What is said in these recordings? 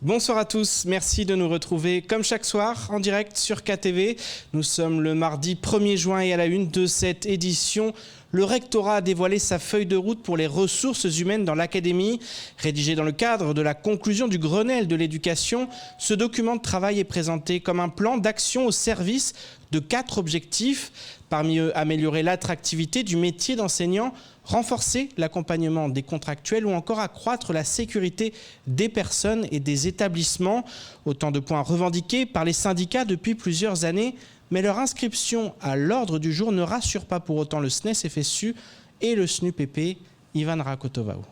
Bonsoir à tous, merci de nous retrouver comme chaque soir en direct sur KTV. Nous sommes le mardi 1er juin et à la une de cette édition, le rectorat a dévoilé sa feuille de route pour les ressources humaines dans l'académie. Rédigé dans le cadre de la conclusion du Grenelle de l'éducation, ce document de travail est présenté comme un plan d'action au service de 4 objectifs. Parmi eux, améliorer l'attractivité du métier d'enseignant, renforcer l'accompagnement des contractuels ou encore accroître la sécurité des personnes et des établissements. Autant de points revendiqués par les syndicats depuis plusieurs années, mais leur inscription à l'ordre du jour ne rassure pas pour autant le SNES-FSU et le SNUPP. Ivan Rakotovao.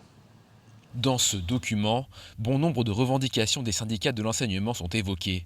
Dans ce document, bon nombre de revendications des syndicats de l'enseignement sont évoquées.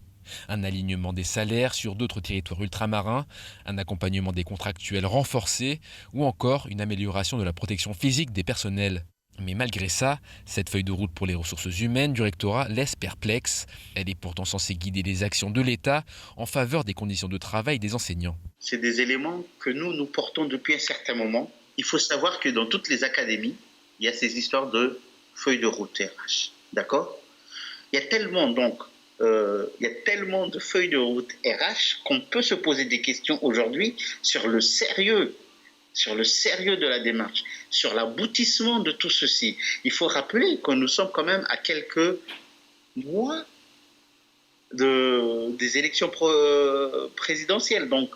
Un alignement des salaires sur d'autres territoires ultramarins, un accompagnement des contractuels renforcé ou encore une amélioration de la protection physique des personnels. Mais malgré ça, cette feuille de route pour les ressources humaines du rectorat laisse perplexe. Elle est pourtant censée guider les actions de l'État en faveur des conditions de travail des enseignants. C'est des éléments que nous portons depuis un certain moment. Il faut savoir que dans toutes les académies, il y a ces histoires de feuilles de route RH. D'accord ? Il y a tellement de feuilles de route RH qu'on peut se poser des questions aujourd'hui sur le sérieux de la démarche, sur l'aboutissement de tout ceci. Il faut rappeler que nous sommes quand même à quelques mois des élections présidentielles. Donc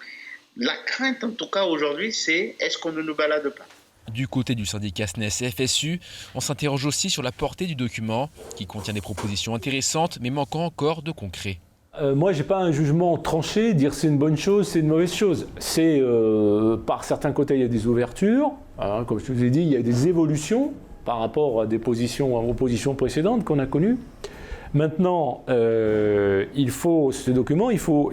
la crainte en tout cas aujourd'hui, c'est est-ce qu'on ne nous balade pas ? Du côté du syndicat SNES-FSU, on s'interroge aussi sur la portée du document, qui contient des propositions intéressantes, mais manquant encore de concret. Moi, je n'ai pas un jugement tranché, dire c'est une bonne chose, c'est une mauvaise chose. C'est, par certains côtés, il y a des ouvertures. Hein, comme je vous ai dit, il y a des évolutions par rapport à aux positions précédentes qu'on a connues. Maintenant, ce document, il faut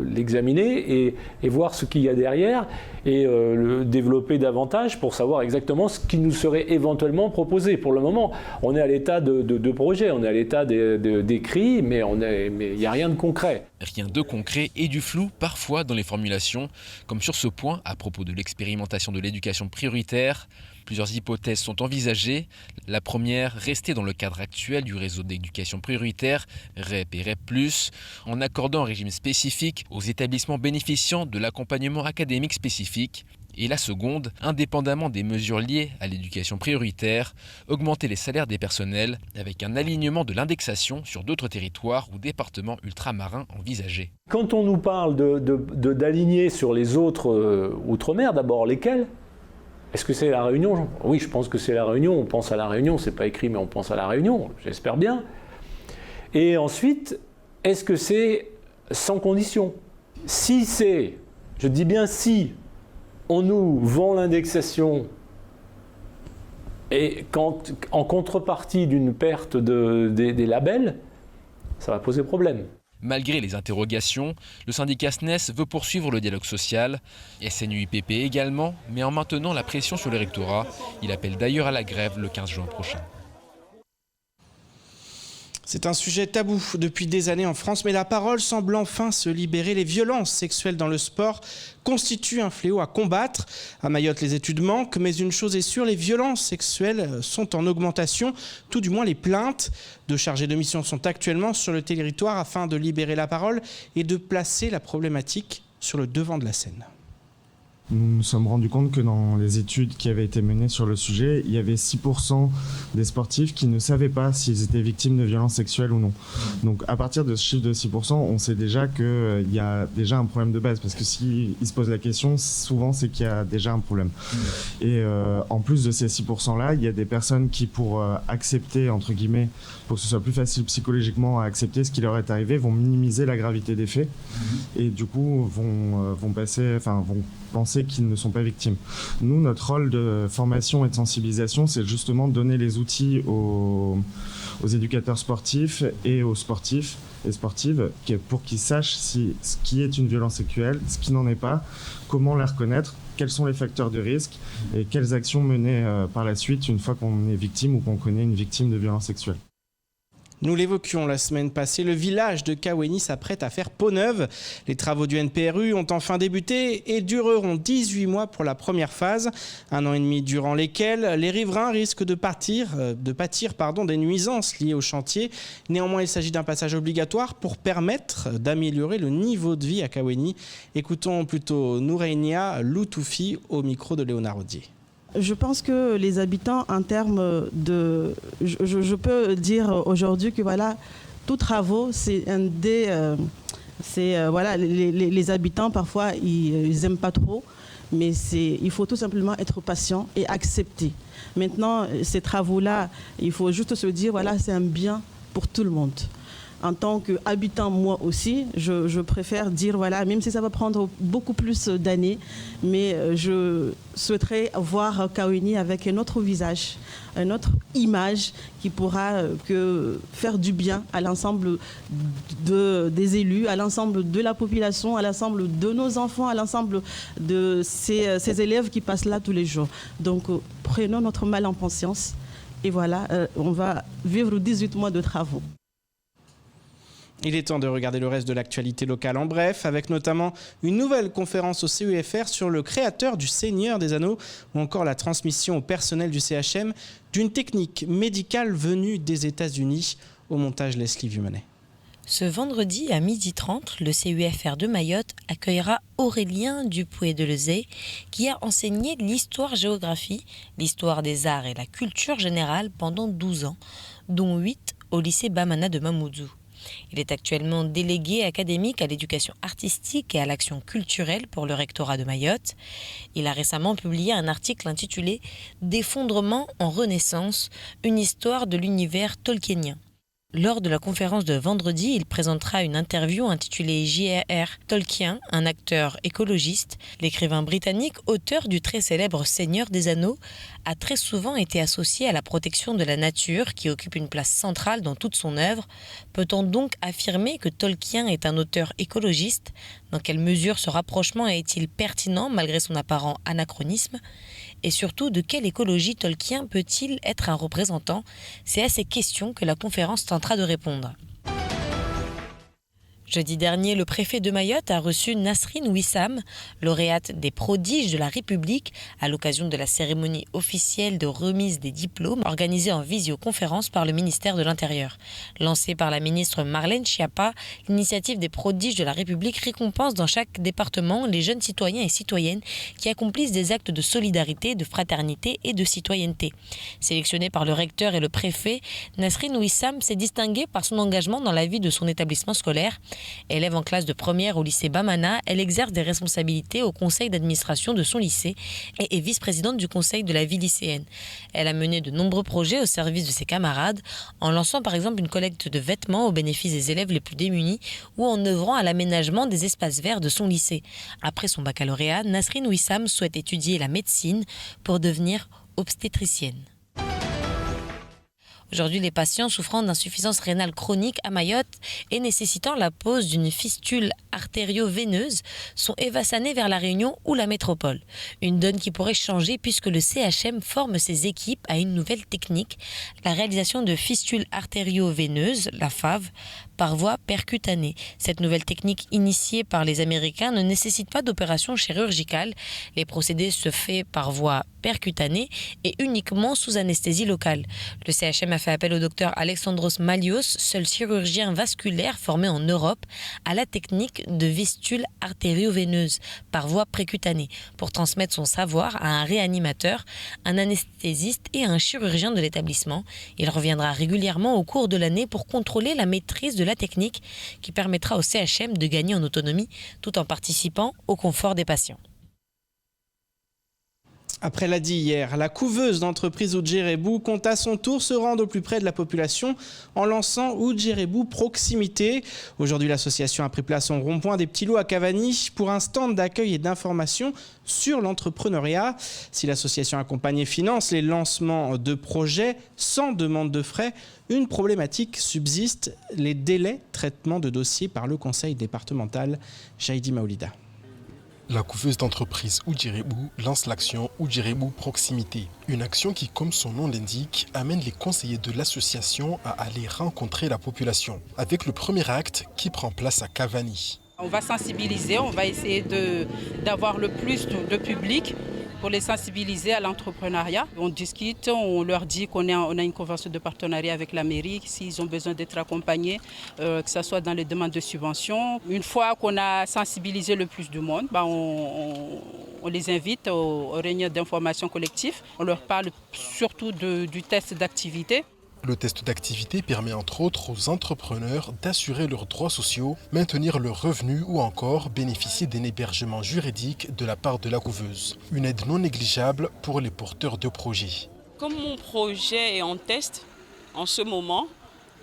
l'examiner et voir ce qu'il y a derrière et le développer davantage pour savoir exactement ce qui nous serait éventuellement proposé. Pour le moment, on est à l'état de projet, on est à l'état d'écrit, mais il n'y a rien de concret. Rien de concret et du flou parfois dans les formulations, comme sur ce point à propos de l'expérimentation de l'éducation prioritaire. Plusieurs hypothèses sont envisagées. La première, rester dans le cadre actuel du réseau d'éducation prioritaire, REP et REP+, en accordant un régime spécifique aux établissements bénéficiant de l'accompagnement académique spécifique. Et la seconde, indépendamment des mesures liées à l'éducation prioritaire, augmenter les salaires des personnels avec un alignement de l'indexation sur d'autres territoires ou départements ultramarins envisagés. Quand on nous parle d'aligner sur les autres outre-mer, d'abord lesquels ? Est-ce que c'est la Réunion ? Oui, je pense que c'est la Réunion. On pense à la Réunion, c'est pas écrit, mais on pense à la Réunion, j'espère bien. Et ensuite, est-ce que c'est sans condition ? Si c'est, je dis bien si, on nous vend l'indexation et en contrepartie d'une perte des labels, ça va poser problème. Malgré les interrogations, le syndicat SNES veut poursuivre le dialogue social, SNUIPP également, mais en maintenant la pression sur le rectorat. Il appelle d'ailleurs à la grève le 15 juin prochain. C'est un sujet tabou depuis des années en France, mais la parole semble enfin se libérer. Les violences sexuelles dans le sport constituent un fléau à combattre. À Mayotte, les études manquent, mais une chose est sûre, les violences sexuelles sont en augmentation, tout du moins les plaintes. 2 chargés de mission sont actuellement sur le territoire afin de libérer la parole et de placer la problématique sur le devant de la scène. Nous nous sommes rendus compte que dans les études qui avaient été menées sur le sujet, il y avait 6% des sportifs qui ne savaient pas s'ils étaient victimes de violences sexuelles ou non. Donc à partir de ce chiffre de 6%, on sait déjà qu'il y a déjà un problème de base, parce que s'ils se posent la question, souvent c'est qu'il y a déjà un problème. Et en plus de ces 6%-là, il y a des personnes qui, pour accepter, entre guillemets, pour que ce soit plus facile psychologiquement à accepter ce qui leur est arrivé, vont minimiser la gravité des faits et du coup vont penser qu'ils ne sont pas victimes. Nous, notre rôle de formation et de sensibilisation, c'est justement de donner les outils aux éducateurs sportifs et aux sportifs et sportives pour qu'ils sachent ce qui est une violence sexuelle, ce qui n'en est pas, comment la reconnaître, quels sont les facteurs de risque et quelles actions mener par la suite une fois qu'on est victime ou qu'on connaît une victime de violence sexuelle. Nous l'évoquions la semaine passée, le village de Kaweni s'apprête à faire peau neuve. Les travaux du NPRU ont enfin débuté et dureront 18 mois pour la première phase. 1 an et demi durant lesquels les riverains risquent de pâtir des nuisances liées au chantier. Néanmoins, il s'agit d'un passage obligatoire pour permettre d'améliorer le niveau de vie à Kaweni. Écoutons plutôt Noureinia Loutoufi au micro de Léonard Audier. Je pense que les habitants, en termes de... Je peux dire aujourd'hui que voilà, tous travaux, c'est un des... voilà, les habitants, parfois, ils n'aiment pas trop, mais il faut tout simplement être patient et accepter. Maintenant, ces travaux-là, il faut juste se dire, voilà, c'est un bien pour tout le monde. En tant qu'habitant, moi aussi, je préfère dire, voilà, même si ça va prendre beaucoup plus d'années, mais je souhaiterais voir Kaweni avec un autre visage, une autre image qui pourra faire du bien à l'ensemble des élus, à l'ensemble de la population, à l'ensemble de nos enfants, à l'ensemble de ces élèves qui passent là tous les jours. Donc, prenons notre mal en conscience et voilà, on va vivre 18 mois de travaux. Il est temps de regarder le reste de l'actualité locale en bref, avec notamment une nouvelle conférence au CEFR sur le créateur du Seigneur des Anneaux ou encore la transmission au personnel du CHM d'une technique médicale venue des États-Unis. Au montage, Leslie Vumanet. Ce vendredi à 12h30, le CEFR de Mayotte accueillera Aurélien Dupuy-Delezay qui a enseigné l'histoire-géographie, l'histoire des arts et la culture générale pendant 12 ans, dont 8 au lycée Bamana de Mamoudzou. Il est actuellement délégué académique à l'éducation artistique et à l'action culturelle pour le rectorat de Mayotte. Il a récemment publié un article intitulé « D'effondrement en Renaissance, une histoire de l'univers tolkienien ». Lors de la conférence de vendredi, il présentera une interview intitulée J.R.R. Tolkien, un acteur écologiste. L'écrivain britannique, auteur du très célèbre Seigneur des Anneaux, a très souvent été associé à la protection de la nature qui occupe une place centrale dans toute son œuvre. Peut-on donc affirmer que Tolkien est un auteur écologiste ? Dans quelle mesure ce rapprochement est-il pertinent malgré son apparent anachronisme ? Et surtout, de quelle écologie Tolkien peut-il être un représentant ? C'est à ces questions que la conférence tentera de répondre. Jeudi dernier, le préfet de Mayotte a reçu Nasrine Wissam, lauréate des Prodiges de la République, à l'occasion de la cérémonie officielle de remise des diplômes organisée en visioconférence par le ministère de l'Intérieur. Lancée par la ministre Marlène Schiappa, l'initiative des Prodiges de la République récompense dans chaque département les jeunes citoyens et citoyennes qui accomplissent des actes de solidarité, de fraternité et de citoyenneté. Sélectionnée par le recteur et le préfet, Nasrine Wissam s'est distinguée par son engagement dans la vie de son établissement scolaire. Élève en classe de première au lycée Bamana, elle exerce des responsabilités au conseil d'administration de son lycée et est vice-présidente du conseil de la vie lycéenne. Elle a mené de nombreux projets au service de ses camarades, en lançant par exemple une collecte de vêtements au bénéfice des élèves les plus démunis ou en œuvrant à l'aménagement des espaces verts de son lycée. Après son baccalauréat, Nasrine Wissam souhaite étudier la médecine pour devenir obstétricienne. Aujourd'hui, les patients souffrant d'insuffisance rénale chronique à Mayotte et nécessitant la pose d'une fistule artério-veineuse sont évassanés vers la Réunion ou la métropole. Une donne qui pourrait changer puisque le CHM forme ses équipes à une nouvelle technique, la réalisation de fistules artério-veineuses, la FAV, par voie percutanée. Cette nouvelle technique initiée par les Américains ne nécessite pas d'opération chirurgicale. Les procédés se font par voie percutanée et uniquement sous anesthésie locale. Le CHM a fait appel au docteur Alexandros Malios, seul chirurgien vasculaire formé en Europe, à la technique de fistule artério-veineuse par voie précutanée pour transmettre son savoir à un réanimateur, un anesthésiste et un chirurgien de l'établissement. Il reviendra régulièrement au cours de l'année pour contrôler la maîtrise de la technique qui permettra au CHM de gagner en autonomie tout en participant au confort des patients. Après l'a dit hier, la couveuse d'entreprise Oudjérébou compte à son tour se rendre au plus près de la population en lançant Oudjérébou Proximité. Aujourd'hui, l'association a pris place au rond-point des Petits Lots à Cavani pour un stand d'accueil et d'information sur l'entrepreneuriat. Si l'association accompagne et finance les lancements de projets sans demande de frais, une problématique subsiste, les délais de traitement de dossiers par le conseil départemental. Jaïdi Maoulida. La couveuse d'entreprise Oudjiribou lance l'action Oudjiribou Proximité. Une action qui, comme son nom l'indique, amène les conseillers de l'association à aller rencontrer la population. Avec le premier acte qui prend place à Cavani. On va sensibiliser, on va essayer d'avoir le plus de public pour les sensibiliser à l'entrepreneuriat. On discute, on leur dit qu'on a une convention de partenariat avec la mairie, s'ils ont besoin d'être accompagnés, que ce soit dans les demandes de subventions. Une fois qu'on a sensibilisé le plus de monde, on les invite aux réunions d'information collective. On leur parle surtout du test d'activité. Le test d'activité permet entre autres aux entrepreneurs d'assurer leurs droits sociaux, maintenir leurs revenus ou encore bénéficier d'un hébergement juridique de la part de la couveuse. Une aide non négligeable pour les porteurs de projets. Comme mon projet est en test en ce moment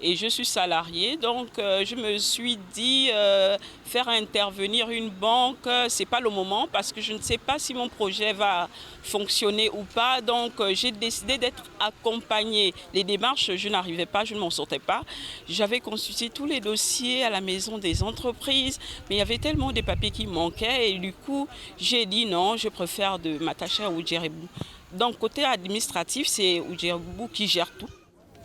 et je suis salarié, donc je me suis dit faire intervenir une banque, c'est pas le moment parce que je ne sais pas si mon projet va fonctionner ou pas. Donc j'ai décidé d'être accompagnée. Les démarches, je n'arrivais pas, je ne m'en sortais pas. J'avais consulté tous les dossiers à la maison des entreprises, mais il y avait tellement de papiers qui manquaient et du coup j'ai dit non, je préfère de m'attacher à Oudjiribou. Donc côté administratif, c'est Oudjiribou qui gère tout.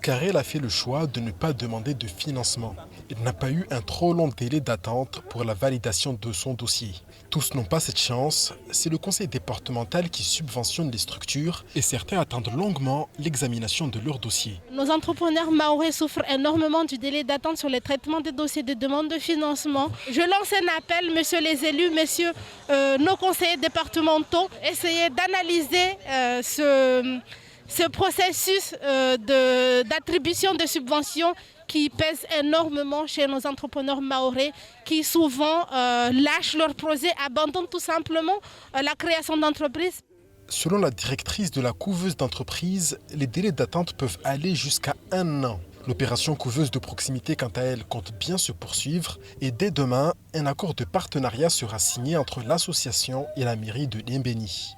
Car elle a fait le choix de ne pas demander de financement. Elle n'a pas eu un trop long délai d'attente pour la validation de son dossier. Tous n'ont pas cette chance, c'est le conseil départemental qui subventionne les structures et certains attendent longuement l'examination de leur dossier. Nos entrepreneurs mahorais souffrent énormément du délai d'attente sur le traitement des dossiers de demande de financement. Je lance un appel, messieurs les élus, messieurs nos conseillers départementaux, essayez d'analyser ce processus d'attribution de subventions qui pèse énormément chez nos entrepreneurs mahorais qui souvent lâchent leurs projets, abandonnent tout simplement la création d'entreprises. Selon la directrice de la couveuse d'entreprise, les délais d'attente peuvent aller jusqu'à 1 an. L'opération couveuse de proximité, quant à elle, compte bien se poursuivre et dès demain, un accord de partenariat sera signé entre l'association et la mairie de Limbeni.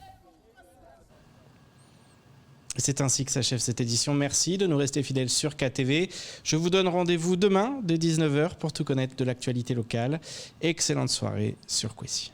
C'est ainsi que s'achève cette édition. Merci de nous rester fidèles sur KTV. Je vous donne rendez-vous demain dès 19h pour tout connaître de l'actualité locale. Excellente soirée sur Kwesi.